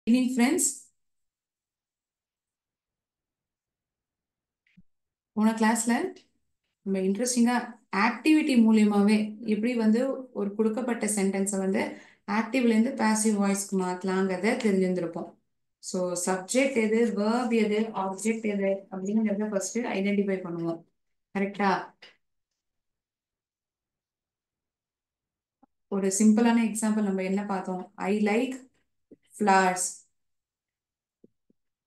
Evening friends. போன கிளாஸ்ல நம்ம இன்ட்ரெஸ்டிங்கா ஆக்டிவிட்டி மூலியமாவே எப்படி ஒரு கொடுக்கப்பட்ட சென்டென்ஸை ஆக்டிவ்ல இருந்து பாசிவ் வாய்ஸ்க்கு மாத்தலாங்கிறத தெரிஞ்சிருந்திருப்போம். ஸோ சப்ஜெக்ட் எது, வேர்ப் எது, ஆப்ஜெக்ட் எது அப்படிங்கிறத ஃபர்ஸ்ட் ஐடென்டிஃபை பண்ணுவோம். கரெக்டா? ஒரு சிம்பிளான எக்ஸாம்பிள் நம்ம என்ன பார்த்தோம்? I like flowers.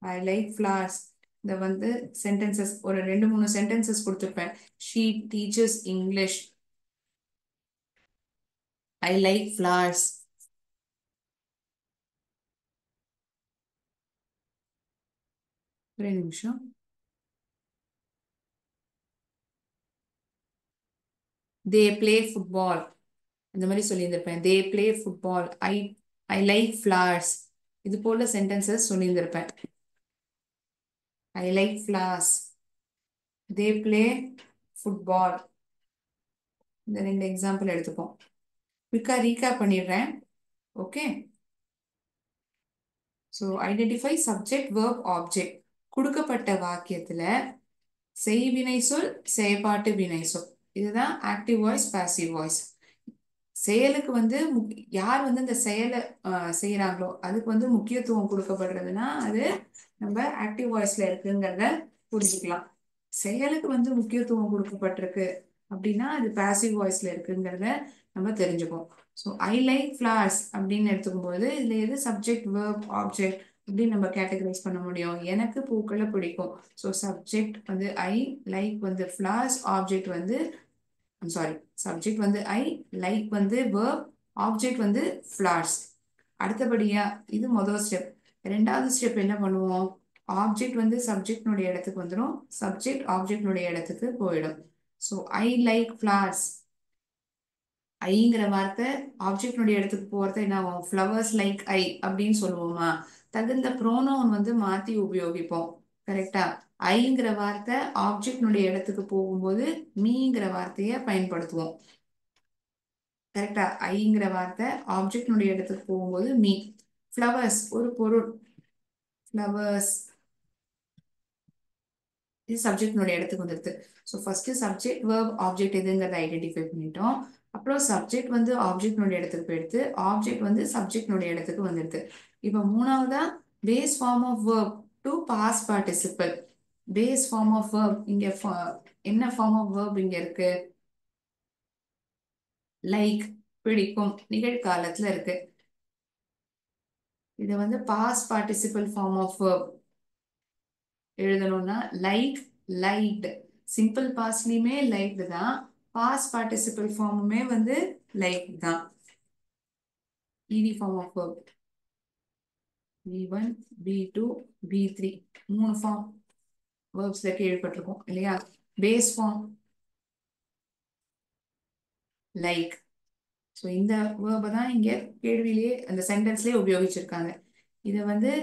I like flowers. இதை சென்டென்சஸ் ஒரு 2-3 சென்டென்சஸ் கொடுத்துருப்பேன். She teachers English. I like flowers. ஒரே நிமிஷம். They play football. இந்த மாதிரி சொல்லியிருந்திருப்பேன். They play football. I like flowers. இது போல சென்டென்சஸ் சொல்லியிருந்திருப்பேன். I like flowers. They play football. இந்த 2 எக்ஸாம்பிள் எடுத்துப்போம். குயிக்கா ரீகேப் பண்ணிடுறேன். Okay. So identify subject, verb, object. கொடுக்கப்பட்ட வாக்கியத்துல செய்வினை சொல், செயற்பாட்டு வினை சொல். இதுதான் ஆக்டிவ் வாய்ஸ், பாசிவ் வாய்ஸ். செயலுக்கு யார் இந்த செயலை செய்யறாங்களோ அதுக்கு முக்கியத்துவம் கொடுக்கப்படுறதுன்னா அது நம்ம ஆக்டிவ் வாய்ஸ்ல இருக்குங்கிறத புரிஞ்சுக்கலாம். செயலுக்கு முக்கியத்துவம் கொடுக்கப்பட்டிருக்கு அப்படின்னா அது பாசிவ் வாய்ஸ்ல இருக்குங்கிறத நம்ம தெரிஞ்சுப்போம். ஸோ ஐ லைக் ஃபிளவர்ஸ் அப்படின்னு எடுத்துக்கும் போது இதுல எது சப்ஜெக்ட், வேர்ப், ஆப்ஜெக்ட் அப்படின்னு நம்ம கேட்டகரைஸ் பண்ண முடியும். எனக்கு பூக்களை பிடிக்கும். So subject I, like flowers, object sorry, subject I, like verb, object flowers. அடுத்தபடியா இது முதல் ஸ்டெப். ரெண்டாவது ஸ்டெப் என்ன பண்ணுவோம்? ஆப்ஜெக்ட் சப்ஜெக்ட்னுடைய இடத்துக்கு வந்துடும், சப்ஜெக்ட் ஆப்ஜெக்ட்னுடைய இடத்துக்கு போயிடும். So I like flowers. ஐங்கிற வார்த்தை ஆப்ஜெக்ட்னுடைய இடத்துக்கு போறது என்ன ஆகும்? ஃப்ளவர்ஸ் லைக் ஐ அப்படின்னு சொல்லுவோமா? தகுந்த ப்ரோனவுன் மாத்தி உபயோகிப்போம். கரெக்டா? ஐங்கிற வார்த்தை ஆப்ஜெக்ட்னுடைய இடத்துக்கு போகும்போது மீங்கிற வார்த்தையை பயன்படுத்துவோம். கரெக்டா? ஐங்கிற வார்த்தை ஆப்ஜெக்ட்னுடைய இடத்துக்கு போகும்போது மீ. ஃப்ளவர்ஸ் ஒரு பொருள். ஃப்ளவர்ஸ் இது சப்ஜெக்ட்னுடைய இடத்துக்கு வந்துடுது. So first subject, verb, object எதுங்கிறத ஐடென்டிஃபை பண்ணிட்டோம். அப்புறம் சப்ஜெக்ட் ஆப்ஜெக்ட்னுடைய இடத்துக்கு போயிடுது, ஆப்ஜெக்ட் சப்ஜெக்ட்னுடைய இடத்துக்கு வந்துடுது. இப்போ மூணாவதா base form of verb to past participle. Base form of verb இங்க என்ன ஃபார்ம் ஆஃப் வேர்ப் இங்க இருக்கு? லைக், பிடிக்கும், நிகழ்காலத்துல இருக்கு. இது past participle form of verb எழுதணும்னா லைக், லைக்டு. சிம்பிள் பாஸ்ட்லயுமே லைக்டு தான், பாஸ்ட் பார்ட்டிசிபிள் ஃபார்முமே லைக் தான். E D form of verb V1, V2, V3 3 form வேர்ப்ஸ்ல கேள்விப்பட்டிருக்கோம் இல்லையா? Base form like. ஸோ இந்த வேர்பை தான் இங்க கேள்வியிலேயே அந்த சென்டென்ஸ்லயே உபயோகிச்சிருக்காங்க. இதை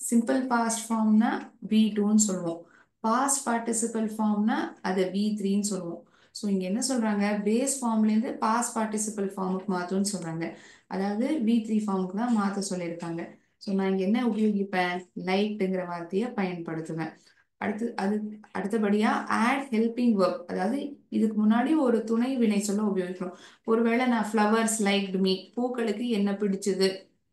சிம்பிள் பாஸ்ட் ஃபார்ம்னா V2ன்னு சொல்லுவோம், பாஸ்ட் பார்ட்டிசிபிள் ஃபார்ம்னா அது V3ன்னு சொல்லுவோம். ஸோ இங்க என்ன சொல்றாங்க? பேஸ் ஃபார்ம்ல இருந்து பாஸ்ட் பார்ட்டிசிபிள் ஃபார்முக்கு மாத்தும்னு சொல்றாங்க. அதாவது V3 ஃபார்முக்கு தான் மாத்த சொல்லியிருக்காங்க. ஸோ நான் இங்க என்ன உபயோகிப்பேன்? லைக்டுங்கிற வார்த்தையை பயன்படுத்துவேன். அடுத்தபடியா ஆட் ஹெல்பிங் வேர்ப். அதாவது இதுக்கு முன்னாடி ஒரு துணை வினை சொல்ல உபயோகிக்கணும். ஒருவேளை நான் ஃப்ளவர்ஸ் லைக்டு மீ, பூக்களுக்கு என்ன பிடிச்சது,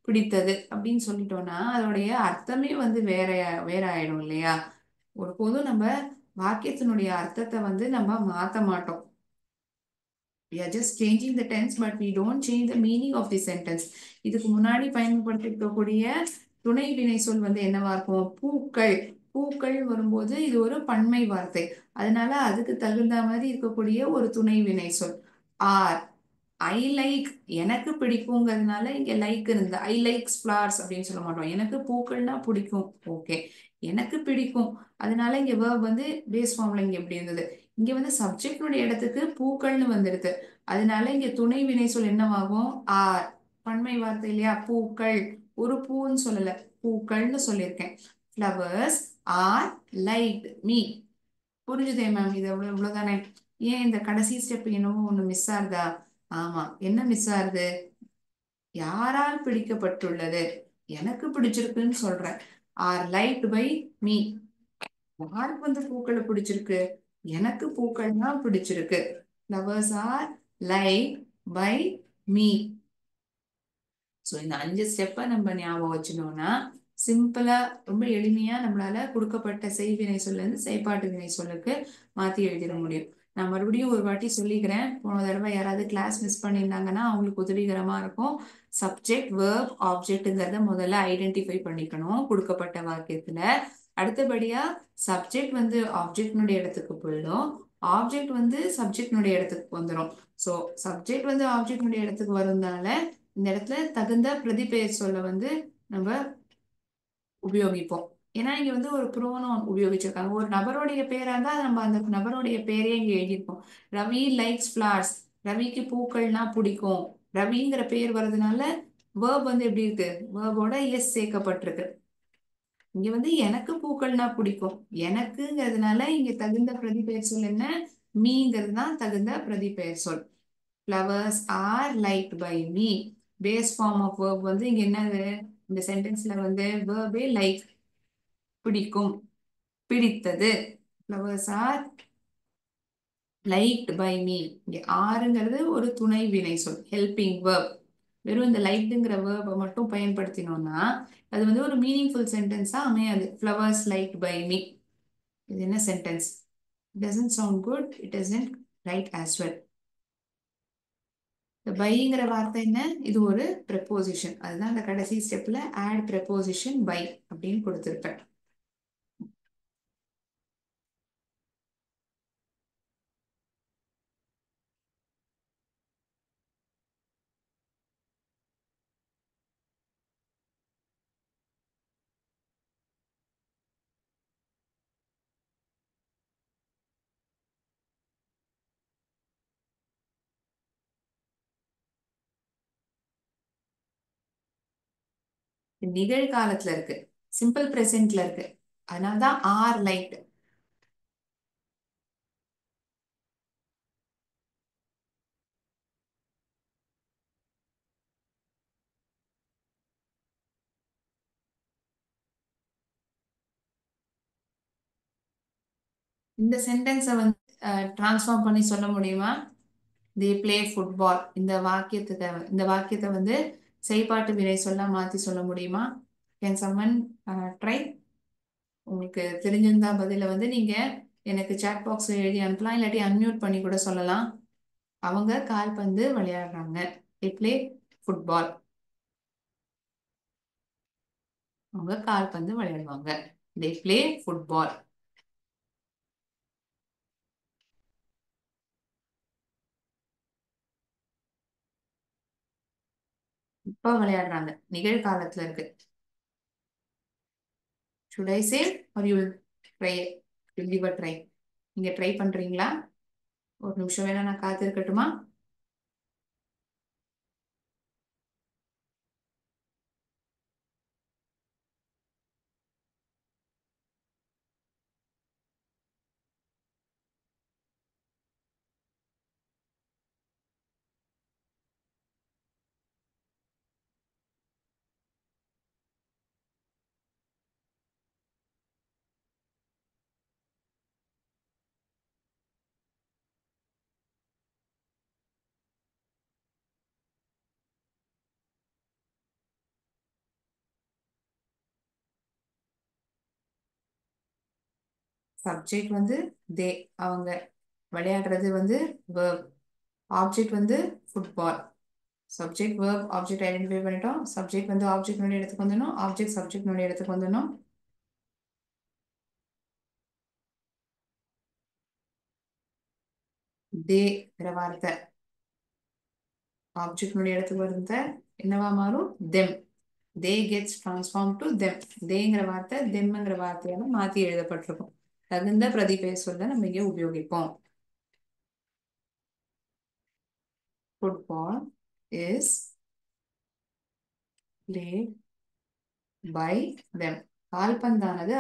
பிடித்தது அப்படின்னு சொல்லிட்டோம்னா அதோடைய அர்த்தமே வேற வேற ஆயிடும் இல்லையா? ஒருபோதும் நம்ம வாக்கியத்தினுடைய அர்த்தத்தை நம்ம மாத்த மாட்டோம். We are just changing the tense, but we don't change the meaning of the sentence. இதுக்கு முன்னாடி பயன்படுத்திருக்கக்கூடிய துணை வினை சொல் என்னவா இருக்கும்? பூக்கள். பூக்கள் வரும்போது இது ஒரு பன்மை வார்த்தை, அதனால அதுக்கு தகுந்த மாதிரி இருக்கக்கூடிய ஒரு துணை வினை சொல். ஆர், ஐ லைக், எனக்கு பிடிக்குங்கிறதுனால இங்க லைக் இருந்த ஐ லைக்ஸ் ஃபிளவர்ஸ் அப்படின்னு சொல்ல மாட்டோம். எனக்கு பூக்கள்னா பிடிக்கும். ஓகே, எனக்கு பிடிக்கும். அதனால இங்க வேர்ப் பேஸ் ஃபார்ம்ல இங்க எப்படி இருந்தது? இங்க சப்ஜெக்டுடைய இடத்துக்கு பூக்கள்னு வந்துடுது, அதனால இங்க துணை வினை சொல் என்னவாகும்? ஆர். பன்மை வார்த்தை இல்லையா? பூக்கள். ஒரு பூன்னு சொல்லல, பூக்கள்னு சொல்லியிருக்கேன். Flowers are liked me. புரிஞ்சுதே மேம்? இது இவ்வளவுதானே? ஏன் இந்த கடைசி ஸ்டெப் என்னவோ ஒண்ணு மிஸ் ஆகுதா? ஆமா, என்ன மிஸ் ஆகுது? யாரால் பிடிக்கப்பட்டுள்ளது? எனக்கு பிடிச்சிருக்குன்னு சொல்றேன். Are liked by me. யாருக்கு வந்து பூக்களை பிடிச்சிருக்கு? எனக்கு பூக்கள் தான் பிடிச்சிருக்கு. Flowers are like by me. So இந்த 5 ஸ்டெப்பை நம்ம ஞாபகம் வச்சுனோம்னா சிம்பிளா ரொம்ப எளிமையா நம்மளால கொடுக்கப்பட்ட செய்வினை சொல்ல இருந்து செயற்பாட்டு வினை சொல்லுக்கு மாத்தி எழுதிட முடியும். நான் மறுபடியும் ஒரு வாட்டி சொல்லிக்கிறேன். போன தடவை யாராவது கிளாஸ் மிஸ் பண்ணியிருந்தாங்கன்னா அவங்களுக்கு உதவிகரமா இருக்கும். சப்ஜெக்ட், வேர்ப், ஆப்ஜெக்ட்ங்கிறத முதல்ல ஐடென்டிஃபை பண்ணிக்கணும் கொடுக்கப்பட்ட வாக்கியத்துல. அடுத்தபடியா சப்ஜெக்ட் வந்து ஆப்ஜெக்டினுடைய இடத்துக்கு போயிடும். ஆப்ஜெக்ட் வந்து சப்ஜெக்டினுடைய இடத்துக்கு வந்துடும். ஸோ சப்ஜெக்ட் வந்து ஆப்ஜெக்டினுடைய இடத்துக்கு வரும்னால இந்த இடத்துல தகுந்த பிரதிபெயர் சொல்ல வந்து நம்ம உபயோகிப்போம். ஏன்னா இங்க வந்து ஒரு ப்ரோனவுன் உபயோகிச்சிருக்காங்க. ஒரு நபருடைய பேரா இருந்தா நம்ம அந்த நபருடைய பேரே இங்க எழுதியிருப்போம். Ravi likes flowers. ரவிக்கு பூக்கள்னா பிடிக்கும். ரவிங்கிற பேர் வர்றதுனால வேர்ப் வந்து எப்படி இருக்கு? வேர்போட எஸ் சேர்க்கப்பட்டிருக்கு. இங்க வந்து எனக்கு பூக்கள்னா பிடிக்கும். எனக்குங்கிறதுனால இங்க தகுந்த பிரதிபெயர் சொல் என்ன? மீங்கிறது தான் தகுந்த பிரதிபெயர் சொல். Flowers are liked by me. Base form of verb வந்து இங்க என்னது? இந்த சென்டென்ஸ்ல வந்து வேர்பே லைக், பிடிக்கும், பிடித்தது. Flowers are liked by me. இங்க ஆறுங்கிறது ஒரு துணை வினை சொல், ஹெல்பிங் வேர்ப். வெறும் இந்த லைக்டுங்கிற வேர்பை மட்டும் பயன்படுத்தினோம்னா அது வந்து ஒரு மீனிங்ஃபுல் சென்டென்ஸா அமையாது. Flowers liked by me. இது என்ன sentence? doesn't sound good, it isn't right as well. இந்த பைங்கிற வார்த்தை என்ன? இது ஒரு ப்ரெப்போசிஷன். அதுதான் அந்த கடைசி ஸ்டெப்ல ஆட் ப்ரெப்போசிஷன் பை அப்படின்னு கொடுத்திருப்பேன். நிகழ்காலத்துல இருக்கு, சிம்பிள் பிரசன்ட்ல இருக்கு. அதனாலதான் ஆர் லைட். இந்த சென்டென்ஸை வந்து டிரான்ஸ்ஃபார்ம் பண்ணி சொல்ல முடியுமா? They play football. இந்த வாக்கியத்தை வந்து செய்பாட்டு வினை சொல்ல மாத்தி சொல்ல முடியுமா? Can someone try? உங்களுக்கு தெரிஞ்சிருந்தா பதில வந்து நீங்க எனக்கு சாட் பாக்ஸ்ல எழுதி அனுப்பலாம், இல்லாட்டி அன்மியூட் பண்ணி கூட சொல்லலாம். அவங்க கால்பந்து விளையாடுறாங்க. they play football. அவங்க கால்பந்து விளையாடுவாங்க. they play football. இப்ப விளையாடுறாங்க, நிகழ்காலத்துல இருக்கு. should I say or you will try? will give a try? நீங்க ட்ரை பண்றீங்களா? ஒரு நிமிஷம் வேணா நான் காத்து இருக்கட்டுமா? சப்ஜெக்ட் வந்து தே, அவங்க. விளையாடுறது வந்து verb. ஆப்ஜெக்ட் வந்து football. Subject verb object identify பண்ணிட்டோம். சப்ஜெக்ட் வந்து ஆப்ஜெக்ட்னுடைய இடத்துக்கு வந்துடணும். ஆப்ஜெக்ட் சப்ஜெக்ட்னுடைய இடத்துக்கு வந்துடணும். தேங்கிற வார்த்தை ஆப்ஜெக்ட்னுடைய இடத்துக்கு வருது, என்னவா மாறும்? Them. They gets transform to them. தேங்கிற வார்த்தை தெம்ங்கிற வார்த்தையால மாத்தி எழுதப்பட்டிருக்கும். தகுந்த பிரதிபெயர் சொல்ல நம்ம இங்கே உபயோகிப்போம். Football is played by them. கால்பந்தானது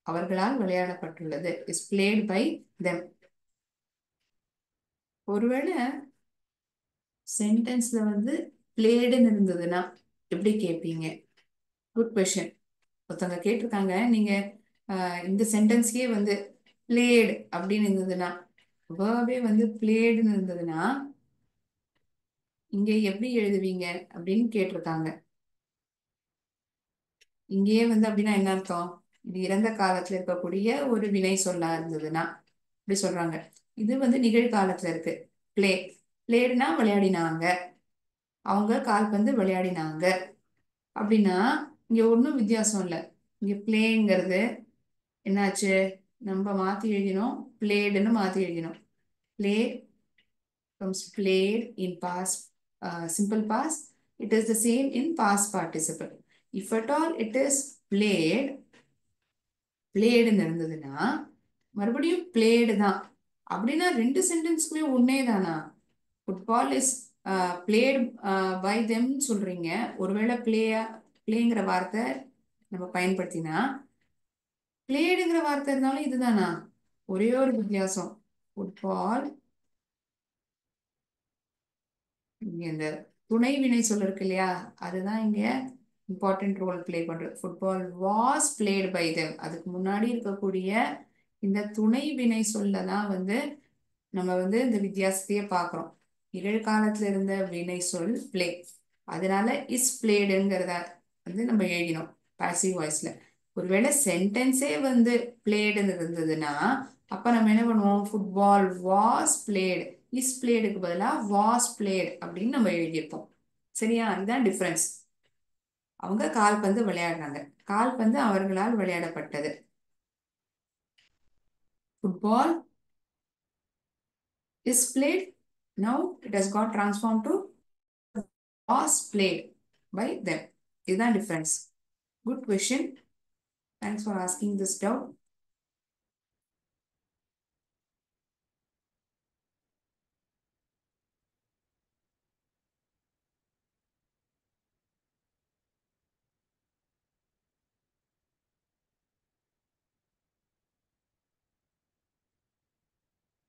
அவர்களால் விளையாடப்பட்டுள்ளது. is played by them. ஒருவேளை சென்டென்ஸ்ல வந்து பிளேடுன்னு இருந்ததுன்னா எப்படி கேட்பீங்க? Good question. ஒருத்தவங்க கேட்டிருக்காங்க, நீங்க இந்த சென்டென்ஸ்க்கே வந்து பிளேடு அப்படின்னு இருந்ததுன்னா, வேர்பே வந்து பிளேடுன்னு இருந்ததுன்னா இங்க எப்படி எழுதுவீங்க அப்படின்னு கேட்டிருக்காங்க. இங்கேயே வந்து அப்படின்னா என்ன அர்த்தம்? இது இறந்த காலத்துல இருக்கக்கூடிய ஒரு வினை சொல்லா இருந்ததுன்னா இப்படி சொல்றாங்க. இது வந்து நிகழ்காலத்துல இருக்கு. பிளே. பிளேடுனா விளையாடினாங்க, அவங்க கால்பந்து விளையாடினாங்க அப்படின்னா இங்க ஒன்றும் வித்தியாசம் இல்லை. இங்க பிளேங்கிறது என்னாச்சு, நம்ம மாத்தி எழுதினோம், பிளேடுன்னு மாத்தி எழுதினோம். Play comes played in past, simple past. It is the same in past participle. If at all it is played, playedன்னு இருந்ததுன்னா மறுபடியும் பிளேடு தான். அப்படின்னா ரெண்டு சென்டென்ஸ்க்குமே ஒன்னே தானா? Football is played by them சொல்றீங்க. ஒருவேளை பிளேங்கிற வார்த்தை நம்ம பயன்படுத்தினா பிளேடுங்கிற வார்த்தை இருந்தாலும் இதுதானா? ஒரே ஒரு வித்தியாசம். ஃபுட்பால், இங்க இந்த துணை வினை சொல் இருக்கு இல்லையா, அதுதான் இங்க இம்பார்ட்டன்ட் ரோல் பிளே பண்றது. Football was played by them, அதுக்கு முன்னாடி இருக்கக்கூடிய இந்த துணை வினை சொல்ல தான் வந்து நம்ம வந்து இந்த வித்தியாசத்தையே பார்க்குறோம். நிகழ்காலத்துல இருந்த வினை சொல் பிளே, அதனால இஸ் பிளேடுங்கிறத வந்து நம்ம எழுதினோம் பாசிவ் வாய்ஸ்ல. ஒருவேளை சென்டென்ஸே வந்து பிளேடுன்னு இருந்ததுன்னா அப்ப நம்ம என்ன பண்ணுவோம்? ஃபுட்பால் வாஸ் பிளேடு, இஸ் பிளேடுக்கு பதிலாக வாஸ் பிளேடு அப்படின்னு நம்ம எழுதியிருப்போம். சரியா? இதுதான் டிஃபரன்ஸ். அவங்க கால்பந்து விளையாடுறாங்க, கால்பந்து அவர்களால் விளையாடப்பட்டது. Football is played. Now it has got transformed to was played by them. இதுதான் difference. Good question. Thanks for asking this doubt.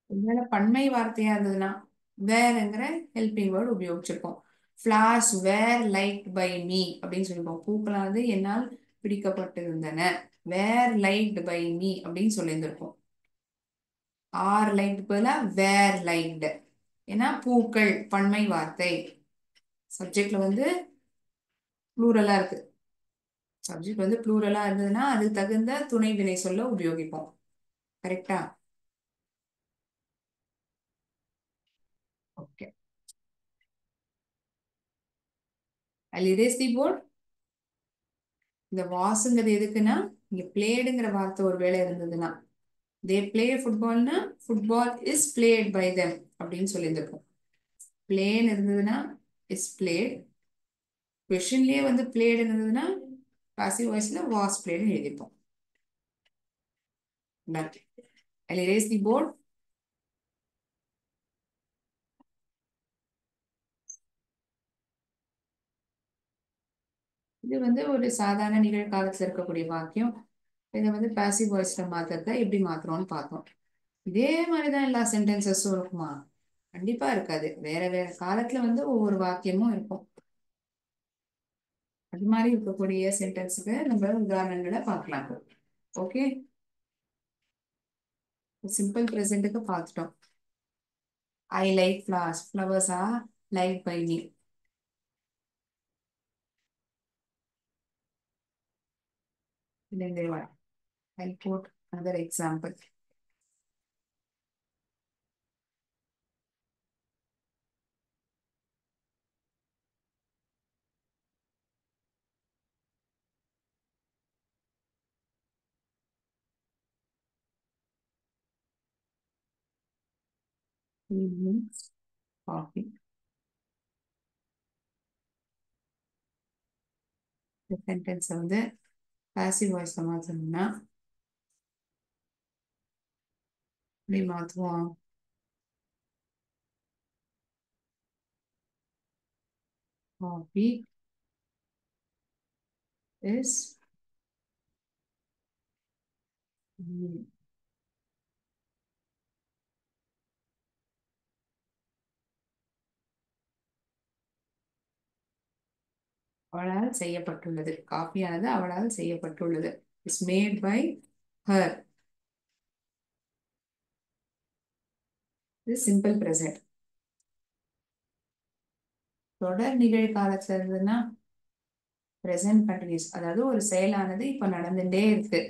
ஒருவேளை பன்மை வார்த்தையா இருந்ததுன்னா வேர்ங்கிற ஹெல்பிங் வேர்டு உபயோகிச்சிருப்போம். Flowers were like by me அப்படின்னு சொல்லியிருப்போம். பூக்களானது என்னால் பிடிக்கப்பட்டிருந்தன. வேர் லைக்டு பை மீ அப்படின்னு சொல்லியிருந்திருப்போம். ஆர் லைக்டு பதிலா வேர் லைக்டு. ஏன்னா பூக்கள் பன்மை வார்த்தை, சப்ஜெக்ட்ல வந்து ப்ளூரலா இருக்கு. சப்ஜெக்ட் வந்து ப்ளூரலா இருந்ததுன்னா அதுக்கு தகுந்த துணை வினை சொல்ல உபயோகிப்போம். கரெக்டா? Okay. I'll erase the board. இந்த வாசுங்கிறது எதுக்குன்னா இங்க பிளேடுங்கிற வார்த்தை ஒரு வேளை இருந்ததுன்னா தே பிளே ஃபுட்பால்னா football is played by them அப்படின்னு சொல்லியிருந்திருப்போம். பிளேன்னு இருந்ததுன்னா இஸ் பிளேட். கொஷின்லயே வந்து பிளேடு இருந்ததுன்னா பாசிவ் வாய்ஸ்ல was பிளேடுன்னு எழுதிப்போம். I'll erase the board. இது வந்து ஒரு சாதாரண நிகழ்காலத்துல இருக்கக்கூடிய வாக்கியம். இதை வந்து பாசிவ் வாய்ஸ்ல மாத்துறத எப்படி மாத்துறோம்னு பார்த்தோம். இதே மாதிரிதான் எல்லா சென்டென்சஸும் இருக்குமா? கண்டிப்பா இருக்காது. வேற வேற காலத்துல வந்து ஒவ்வொரு வாக்கியமும் இருக்கும். அது மாதிரி இருக்கக்கூடிய சென்டென்ஸுக்கு நம்ம உதாரணங்களை பார்க்கலாம். ஓகே, சிம்பிள் ப்ரெசென்ட்டுக்கு பார்த்துட்டோம். I like flowers, flowers are like by me. I'll put another example. Evening coffee. இந்த சென்டென்ஸை வந்து பாசிவ் வாய்ஸ்ல மாற்றணும்னா இப்படி மாற்றுவோம். Coffee is அவளால் செய்யப்பட்டுள்ளது. காஃபியானது அவளால் செய்யப்பட்டுள்ளது. Is made by her. இது சிம்பிள் பிரசன்ட். தொடர் நிகழ்காலத்துல இருந்ததுன்னா பிரசன்ட் கண்டினியூஸ், அதாவது ஒரு செயலானது இப்ப நடந்துட்டே இருக்கு.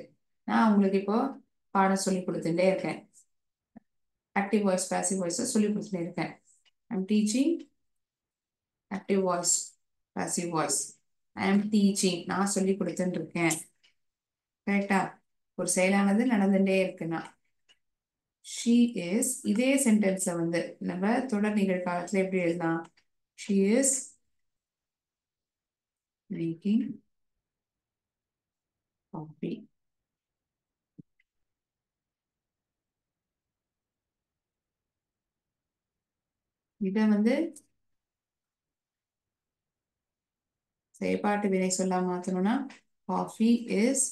நான் உங்களுக்கு இப்போ பாடம் சொல்லி கொடுத்துட்டே இருக்கேன். ஆக்டிவ் வாய்ஸ் பாசிவ் வாய்ஸ் சொல்லி கொடுத்துட்டே இருக்கேன். I'm teaching active voice passive voice. I am teaching, நான் சொல்லி கொடுத்துட்டு இருக்கேன். கரெக்டா? ஒரு செயலானது நடந்துட்டே இருக்குன்னா ஷீ இஸ், இதே சென்டென்ஸை வந்து நம்ம தொடர் நிகழ்காலத்துல எப்படி எழுதலாம்? She is making coffee. இதை வந்து செயற்பாட்டு வினை சொல்லா மாத்தணும்னா coffee is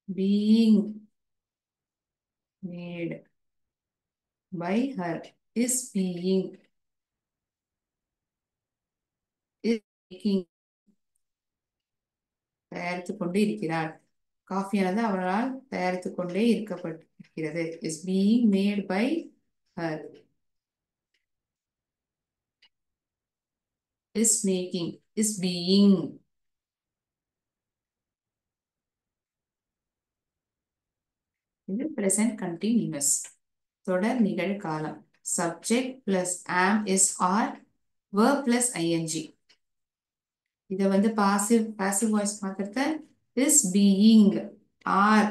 being made by her. Is being, is making, தயாரித்துக் கொண்டு இருக்கிறார். காஃபியானது அவளால் தயாரித்துக் கொண்டே இருக்கிறது. Is being made by her. Is making, is being. இது present continuous. தொடர் நிகழ்காலம். subject plus am is or verb plus ing. இத வந்து passive voice மாத்துறத is being are.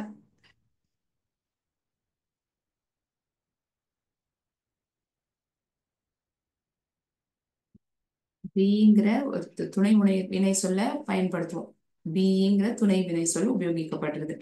beingற ஒரு துணை வினை சொல்ல பயன்படுத்துவோம். beingற துணை வினை சொல் உபயோகிக்கப்படுறது.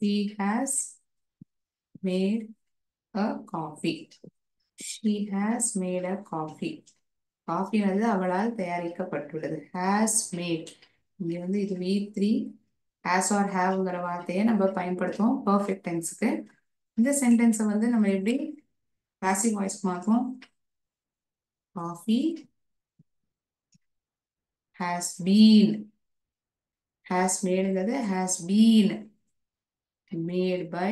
she has made a coffee. she has made a coffee. Coffee வந்து அவளால் தயாரிக்கப்பட்டுள்ளது. has made, இங்க வந்து இது V3 has or haveங்கிற வார்த்தையை நம்ம பயன்படுத்துவோம் பர்ஃபெக்ட் டென்ஸ்க்கு. இந்த சென்டென்ஸை வந்து நம்ம எப்படி பாசிவ் வாய்ஸ் மாற்றுவோம்? Coffee has been, has madeங்கிறது has been made by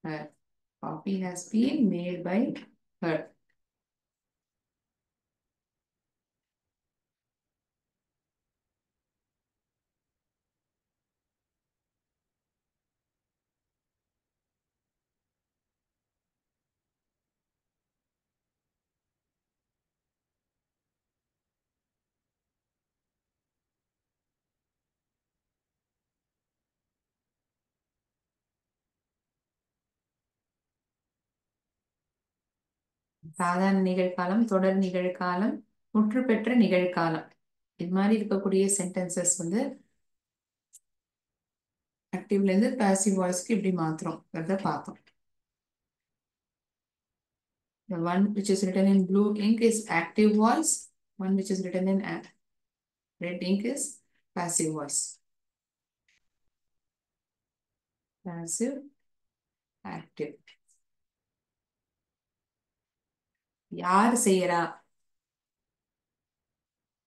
her. coffee has been made by her. சாதாரண நிகழ்காலம், தொடர் நிகழ்காலம், முற்று பெற்ற நிகழ்காலம், இது மாதிரி இருக்கக்கூடிய சென்டென்சஸ் வந்து ஆக்டிவ்ல இருந்து பாசிவ் வாய்ஸ்க்கு எப்படி மாத்துறோம் பார்த்தோம். The one which is written in blue ink is active voice. One which is written in red ink is passive voice. Passive, active. யார் செய்யறா?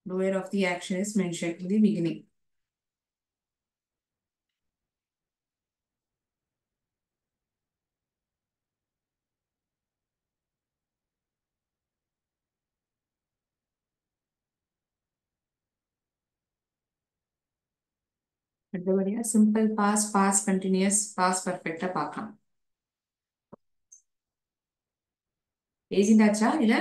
Doer of the action is mentioned in the beginning. அடுத்தபடியா simple past, past continuous, past perfect பார்க்கலாம். எழுதிண்டாச்சா இல்ல?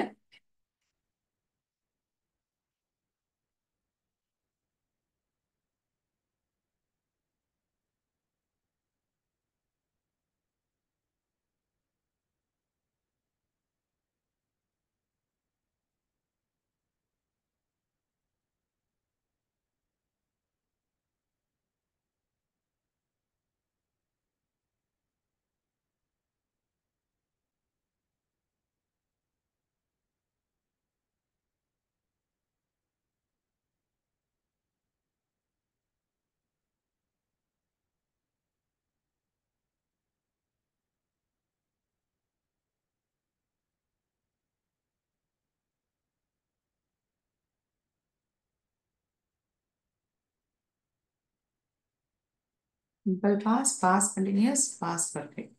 Simple past, past continuous, past perfect.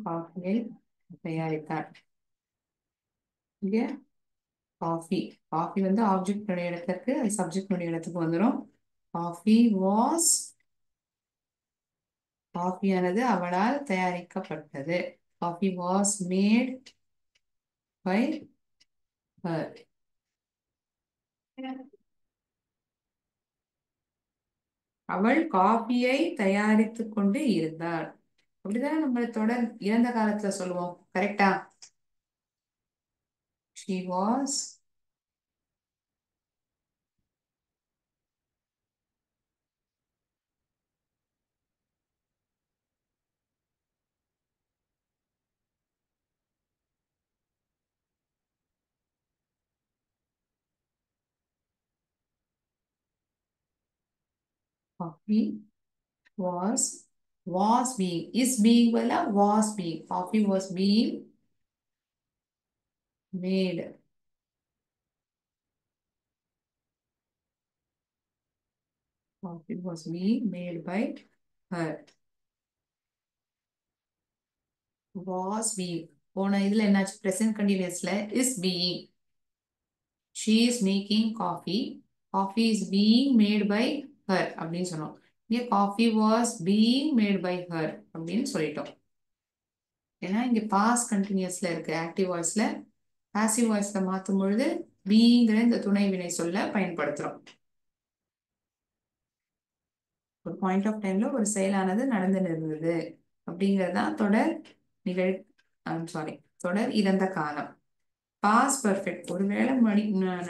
காஃபியை தயாரித்தார். இங்க coffee coffee வந்து object இடத்துக்கு சப்ஜெக்ட் இடத்துக்கு வந்துடும். காஃபி வாஸ் காஃபியானது அவளால் தயாரிக்கப்பட்டது. Coffee was made by her. அவள் காஃபியை தயாரித்துக் கொண்டு இருந்தாள். அப்படிதானே நம்ம தொடர் இறந்த காலத்துல சொல்லுவோம். கரெக்டா? she was coffee was being is being பதிலா was being coffee was being made. Coffee was being made by her. was being போன இதுல என்னாச்சு? present continuousல is being. she is making coffee. Coffee is being made by her அப்படின்னு சொன்னோம். இங்க coffee was being made by her அப்படின்னு சொல்லிட்டோம். ஏன்னா இங்க பாஸ்ட் கண்டினியூஸ்ல இருக்கு. ஆக்டிவ் வாய்ஸ்ல பாசிவ் வாய்ஸ்ல மாத்தும் பொழுது பீங்கிற இந்த துணை வினை சொல்ல பயன்படுத்துறோம். ஒரு பாயிண்ட் ஆஃப் டைம்ல ஒரு செயலானது நடந்து இருந்தது அப்படிங்கறதுதான் தொடர் நிகழ் சாரி தொடர் இறந்த காலம். பாஸ் பர்ஃபெக்ட் ஒரு வேலை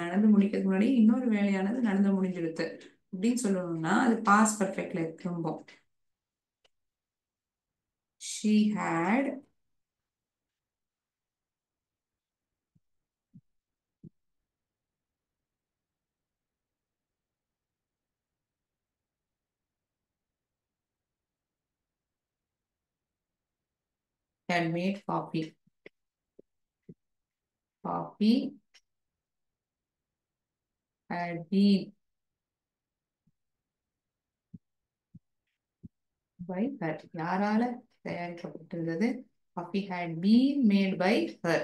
நடந்து முடிக்கிறதுக்கு முன்னாடி இன்னொரு வேலையானது நடந்து முடிஞ்சிருது அப்படின்னு சொல்லணும்னா அது பாஸ் பர்ஃபெக்ட்ல திரும்பும். she had made coffee. Coffee had been by her. யாரால தயாரிக்கப்பட்டிருந்தது? Coffee had been made by her.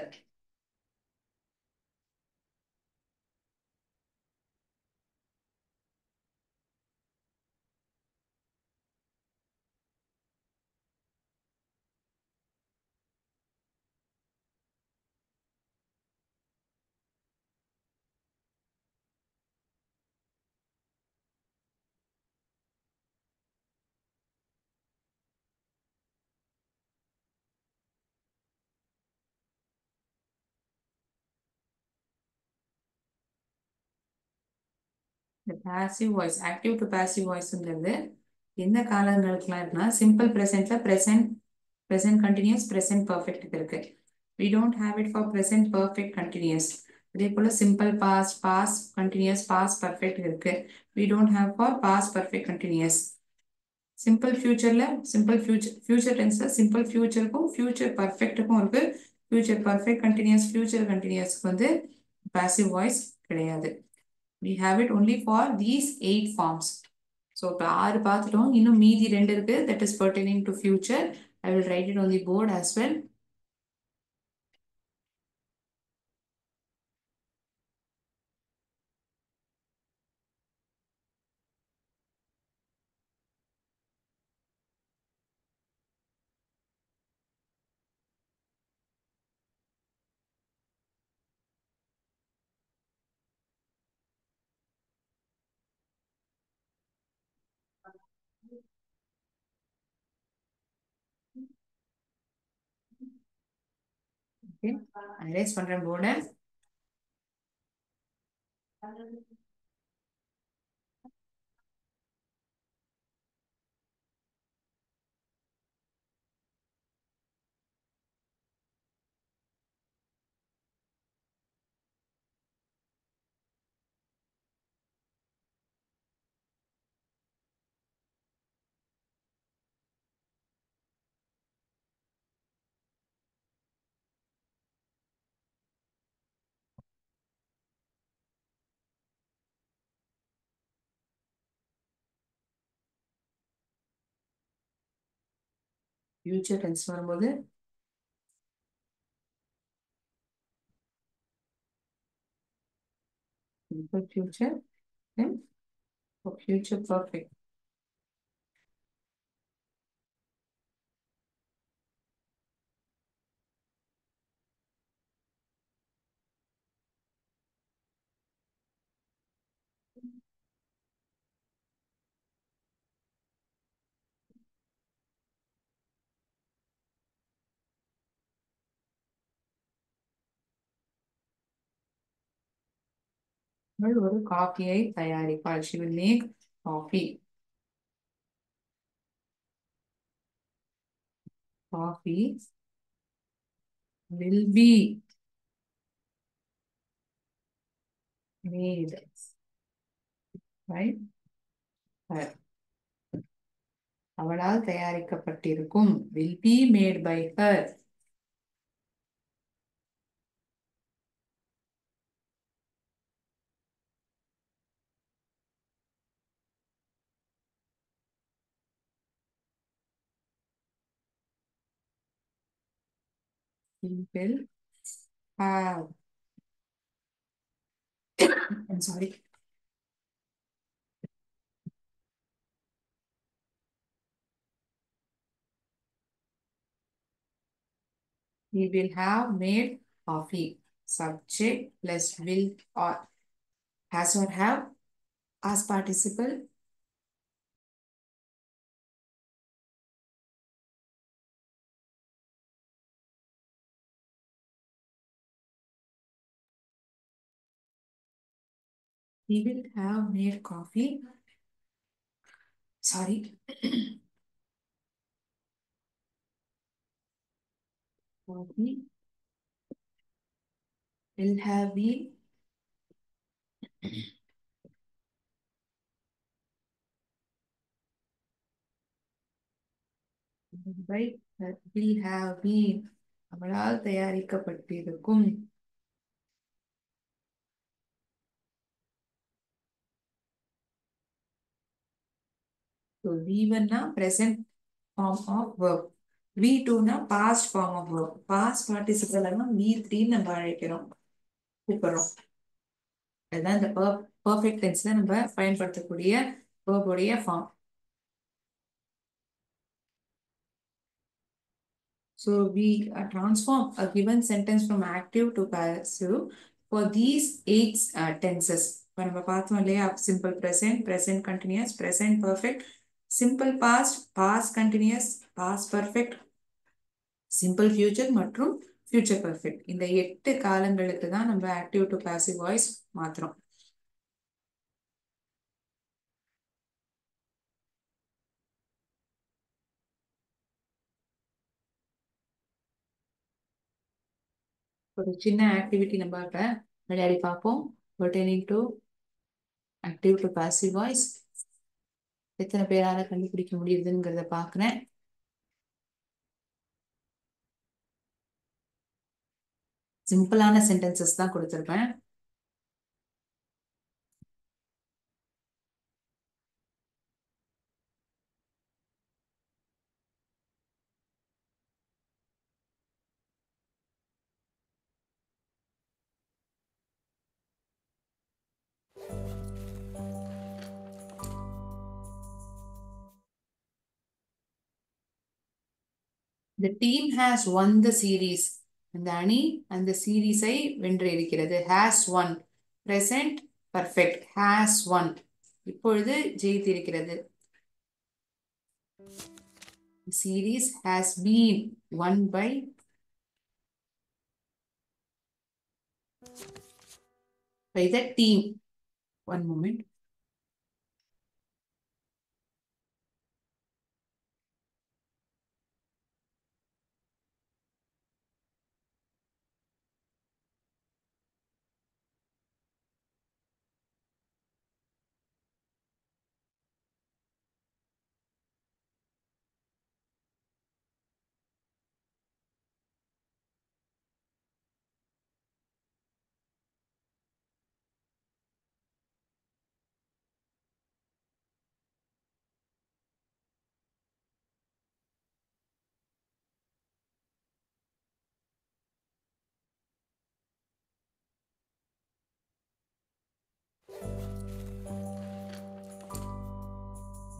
இந்த passive voice active to passive வாய்ஸ்ங்கிறது எந்த காலங்களுக்குலாம் இருக்குன்னா சிம்பிள் ப்ரெசென்ட்ல ப்ரெசென்ட் கண்டினியூஸ் ப்ரெசென்ட் பர்ஃபெக்ட் இருக்கு. we don't have it for present perfect continuous. அதே போல simple past past continuous past perfect இருக்கு. we don't have for past perfect continuous. Simple ஃபியூச்சர்ல சிம்பிள் ஃபியூச்சர் டென்ஸ்ல சிம்பிள் ஃபியூச்சருக்கும் ஃபியூச்சர் பர்ஃபெக்ட்டுக்கும் இருக்கு. ஃபியூச்சர் பர்ஃபெக்ட் கண்டினியூஸ் ஃபியூச்சர் கண்டினியூஸ்க்கு வந்து பாசிவ் வாய்ஸ் கிடையாது. we have it only for these 8 forms. so இப்போ 6 பார்த்துட்டோம். இன்னும் மீதி 2 இருக்கு. that is pertaining to future. I will write it on the board as well. Okay, erase பண்றேன் போர்டை. ஃபியூச்சர் டென்ஸ் வரும்போது simple future, then for future perfect. அவள் ஒரு காஃபியை தயாரிப்பாள். She will make coffee. Coffee will be made by her. அவளால் தயாரிக்கப்பட்டிருக்கும். Will be made by her. We will have. I'm sorry. We will have made coffee. Subject plus will or has or have as participle. We will have made coffee. Sorry. Coffee will have been by that will have been. அவளால் தயாரிக்கப்பட்டிருக்கும். So V1 na present form of verb. V2 na past form of verb. Past participle na V3 நம்ம அழைக்கிறோம், கூப்பிடுறோம். அதுதான் இந்த perfect tense நம்ம பயன்படுத்தக்கூடிய verb உடைய form. So we transform a given sentence from active to passive for these 8 tenses. இப்போ நம்ம பார்த்தோம் இல்லையா, simple present, present continuous, present perfect, simple past, past continuous, past perfect, simple future மற்றும் future perfect. இந்த 8 காலங்களுக்கு தான் நம்ம active to passive voice மாத்துறோம். ஒரு சின்ன ஆக்டிவிட்டி நம்ம இப்ப விளையாடி பார்ப்போம். pertaining to active to passive voice எத்தனை பேரால கண்டுபிடிக்க முடியுதுங்கிறத பாக்குறேன். சிம்பிளான சென்டென்சஸ் தான் கொடுத்திருப்பேன். The team has won the series. அந்த அணி அந்த சீரீஸை வென்று இருக்கிறது. has won. present perfect. has won. இப்பொழுது ஜெயித்திருக்கிறது. The series has been won by by the team. One moment.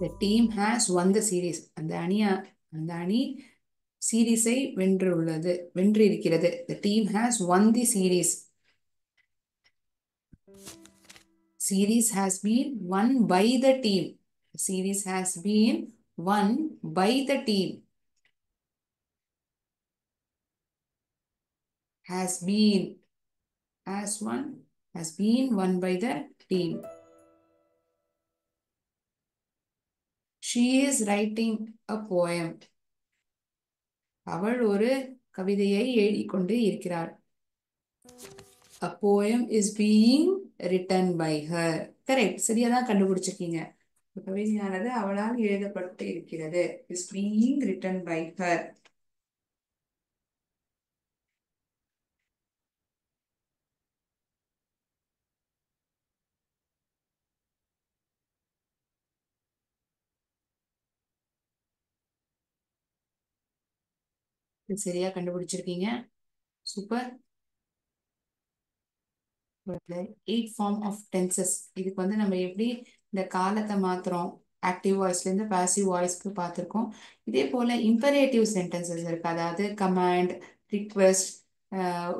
The team has won the series. அந்த அணி சீரீஸை வென்றிருக்கிறது. The team has won the series. Series has been won by the team. Series has been won by the team. Has been won by the team. She is writing a poem. அவள் ஒரு கவிதையை எழுதிக்கொண்டு இருக்கிறார். A poem is being written by her. Correct. சரியாதான் கண்டுபிடிச்சிருக்கீங்க. கவிதையானது அவளால் எழுதப்பட்டு இருக்கிறது. Is being written by her. இது சரியா கண்டுபிடிச்சிருக்கீங்க. சூப்பர். 8 form of tenses. இதுக்கு வந்து நம்ம எப்படி இந்த காலத்தை மாத்துறோம், ஆக்டிவ் வாய்ஸ்ல இருந்து பாசிவ் வாய்ஸ்க்கு பார்த்துருக்கோம். இதே போல இம்பரேட்டிவ் சென்டென்சஸ் இருக்கு. அதாவது கமாண்ட், ரிக்வெஸ்ட்,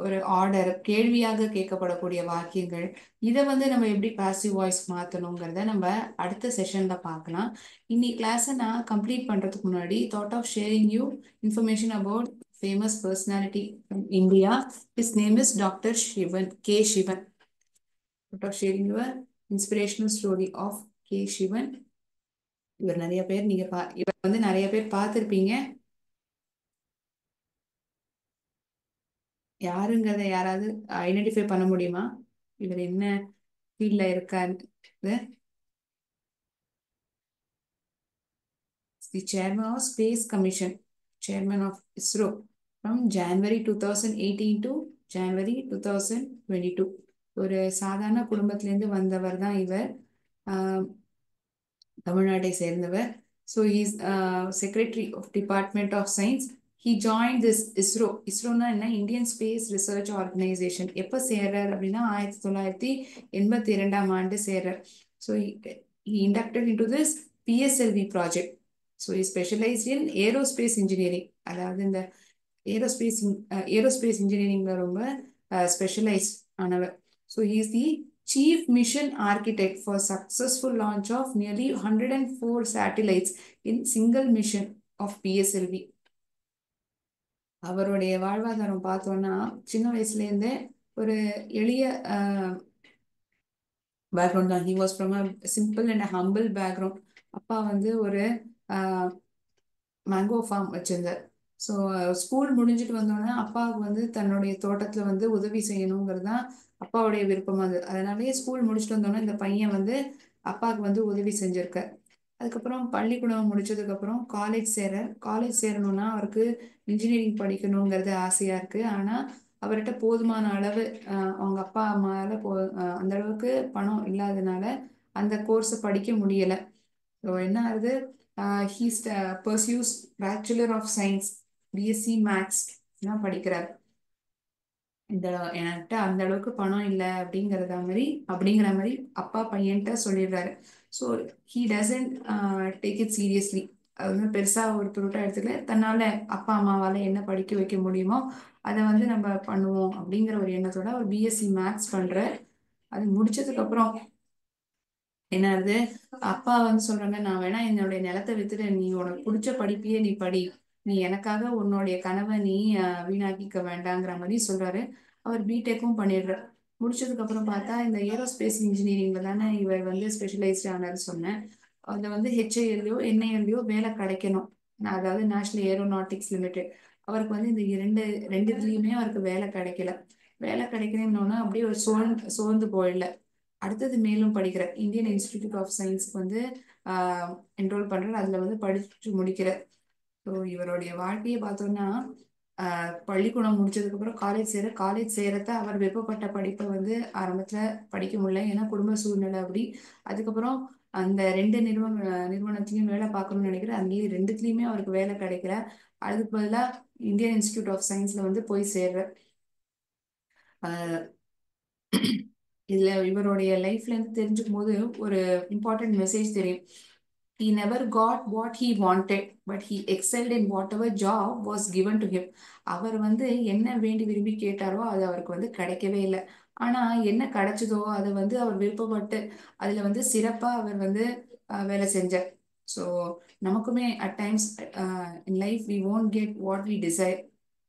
ஒரு ஆர்டர், கேள்வியாக கேட்கப்படக்கூடிய வாக்கியங்கள். இதை வந்து நம்ம எப்படி பாசிவ் வாய்ஸ் மாற்றணுங்கிறத நம்ம அடுத்த செஷன்ல பார்க்கலாம். இன்னைக்கு கிளாஸை நான் கம்ப்ளீட் பண்றதுக்கு முன்னாடி thought of sharing you information about famous personality from India. His name is Dr. Shivan, K. Shivan. Thought of sharing your inspirational story of K. Shivan. இவர் வந்து நிறைய பேர் பார்த்திருப்பீங்க. யாருங்கிறத யாராவது ஐடென்டிஃபை பண்ண முடியுமா? இவர் என்ன ஃபீல்ட்ல இருக்காரு? The chairman of Space Commission, chairman of ISRO from January 2018 to January 2022. ஒரு சாதாரண குடும்பத்திலேருந்து வந்தவர் தான் இவர். தமிழ்நாட்டை சேர்ந்தவர். So is secretary of department of science. He join this ISRO. இஸ்ரோனா என்ன? Indian space research organisation. எப்போ சேர்றார் அப்படின்னா 1982ஆம் ஆண்டு சேர்றார். So he inducted into this PSLV project. So he specialized in aerospace engineering. அதாவது இந்த ஏரோஸ்பேஸ் இன்ஜினியரிங்ல ரொம்ப ஸ்பெஷலைஸ்ட் ஆனவர். So he is the chief mission architect for successful launch of nearly 104 satellites in single mission of PSLV. அவருடைய வாழ்வாதாரம் பார்த்தோம்னா சின்ன வயசுல இருந்தே ஒரு எளிய பேக்ரவுண்ட் தான். He was from a simple and humble background. அப்பா வந்து ஒரு மேங்கோ ஃபார்ம் வச்சிருந்தார். ஸோ ஸ்கூல் முடிஞ்சிட்டு வந்தோடனே அப்பாவுக்கு வந்து தன்னுடைய தோட்டத்தில் வந்து உதவி செய்யணுங்கிறது தான் அப்பாவுடைய விருப்பமாக இருந்தது. அதனாலேயே ஸ்கூல் முடிச்சுட்டு வந்தோடனே இந்த பையன் வந்து அப்பாவுக்கு வந்து உதவி செஞ்சிருக்க. அதுக்கப்புறம் பள்ளிக்கூடம் முடிச்சதுக்கப்புறம் காலேஜ் சேரணும்னா அவருக்கு இன்ஜினியரிங் படிக்கணுங்கிறது ஆசையாக இருக்குது. ஆனால் அவர்கிட்ட போதுமான அளவு அவங்க அப்பா அம்மாவால் அந்த அளவுக்கு பணம் இல்லாததுனால அந்த கோர்ஸை படிக்க முடியலை. ஸோ என்ன ஆகுது? he pursues Bachelor of Science, BSc Maths தான் படிக்கிறார். என்கிட்ட அந்த அளவுக்கு பணம் இல்லை அப்படிங்கிற மாதிரி அப்பா பையன்கிட்ட சொல்லிடுறாரு. So he doesn't take it seriously. அது வந்து பெருசா ஒரு பொருட்டா எடுத்துக்கல. தன்னால அப்பா அம்மாவால என்ன படிக்க வைக்க முடியுமோ அதை வந்து நம்ம பண்ணுவோம் அப்படிங்கிற ஒரு எண்ணத்தோட ஒரு பிஎஸ்சி மேத்ஸ் பண்ற. அது முடிச்சதுக்கு அப்புறம் என்ன ஆகுது? அப்பா வந்து சொல்றாங்க, நான் வேணா என்னுடைய நிலத்தை வித்துட்டு நீ உனக்கு பிடிச்ச படிப்பையே நீ படி, நீ எனக்காக உன்னுடைய கனவை நீ வீணாக்கிக்க வேண்டாங்கிற மாதிரி சொல்றாரு. அவர் பிடெக்கும் பண்ணிடுறார். முடிச்சதுக்கு அப்புறம் பார்த்தா இந்த ஏரோஸ்பேஸ் இன்ஜினியரிங்ல தானே இவர் வந்து ஸ்பெஷலைஸ்ட் ஆனார்னு சொன்னேன். அதுல வந்து ஹெச்ஏஎல்லையோ என்ஐஎல்லையோ வேலை கிடைக்கணும். அதாவது நேஷனல் ஏரோநாட்டிக்ஸ் லிமிடெட். அவருக்கு வந்து இந்த ரெண்டுத்துலயுமே அவருக்கு வேலை கிடைக்கல. வேலை கிடைக்கணும்னு அப்படியே ஒரு சோர்ந்து போயிடல. அடுத்தது மேலும் படிக்கிற இந்தியன் இன்ஸ்டிடியூட் ஆஃப் சயின்ஸ்க்கு வந்து என்ரோல் பண்றாரு. அதுல வந்து படிச்சு முடிக்கிற. ஸோ இவருடைய வாழ்க்கையை பார்த்தோம்னா பள்ளிக்கூடம் முடிச்சதுக்கு அப்புறம் காலேஜ் சேரத்த அவர் விருப்பப்பட்ட படிப்பை வந்து ஆரம்பத்துல படிக்க முடியல, ஏன்னா குடும்ப சூழ்நிலை அப்படி. அதுக்கப்புறம் அந்த ரெண்டு நிறுவனத்திலையும் வேலை பார்க்கணும்னு நினைக்கிறேன். அதுலயும் ரெண்டுத்துலயுமே அவருக்கு வேலை கிடைக்கல. அதுக்கு பதிலா இந்தியன் இன்ஸ்டிடியூட் ஆஃப் சயின்ஸ்ல வந்து போய் சேர்ற. இதுல இவருடைய லைஃப்ல இருந்து தெரிஞ்சுக்கும் போது ஒரு இம்பார்ட்டன்ட் மெசேஜ் தெரியும். He never got what he wanted, but he excelled in whatever job was given to him. அவர் வந்து என்ன வேண்டி விரும்பி கேட்டாரோ அது அவருக்கு வந்து கிடைக்கவே இல்லை. ஆனா என்ன கிடைச்சதோ அதை வந்து அவர் விருப்பப்பட்டு அதுல வந்து சிறப்பா அவர் வந்து வேலை செஞ்சார். ஸோ நமக்குமே at times in life we won't get what we desire.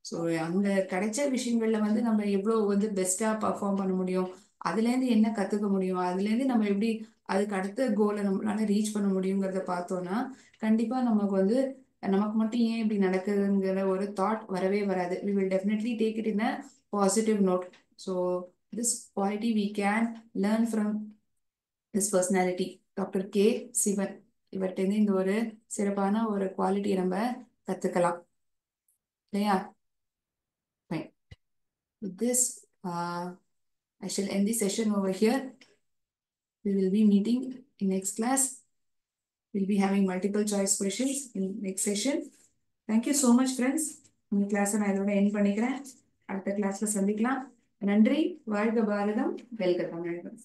So அந்த கிடைச்ச விஷயங்கள்ல வந்து நம்ம எவ்வளோ வந்து பெஸ்டா பர்ஃபார்ம் பண்ண முடியும், அதுலேருந்து என்ன கத்துக்க முடியும், அதுலேருந்து நம்ம எப்படி அதுக்கு அடுத்த கோலை நம்மளால ரீச் பண்ண முடியுங்கிறத பார்த்தோம்னா கண்டிப்பா நமக்கு மட்டும் ஏன் இப்படி நடக்குதுங்கிற ஒரு தாட் வரவே வராது. we will definitely take it in a positive note. So this quality we can learn from his personality. Doctor K Sivan இவர்கிட்ட இந்த ஒரு சிறப்பான ஒரு குவாலிட்டியை நம்ம கத்துக்கலாம் இல்லையா? Fine. With this, I shall end the session over here. We will be meeting in next class. We'll be having multiple choice questions in next session. Thank you so much, friends. இந்த கிளாஸை நான் இதோட என் பண்ணிக்கிறேன். அடுத்த கிளாஸ்ல சந்திக்கலாம். நன்றி. வாழ்க பாரதம். வெல்க தமிழகம்.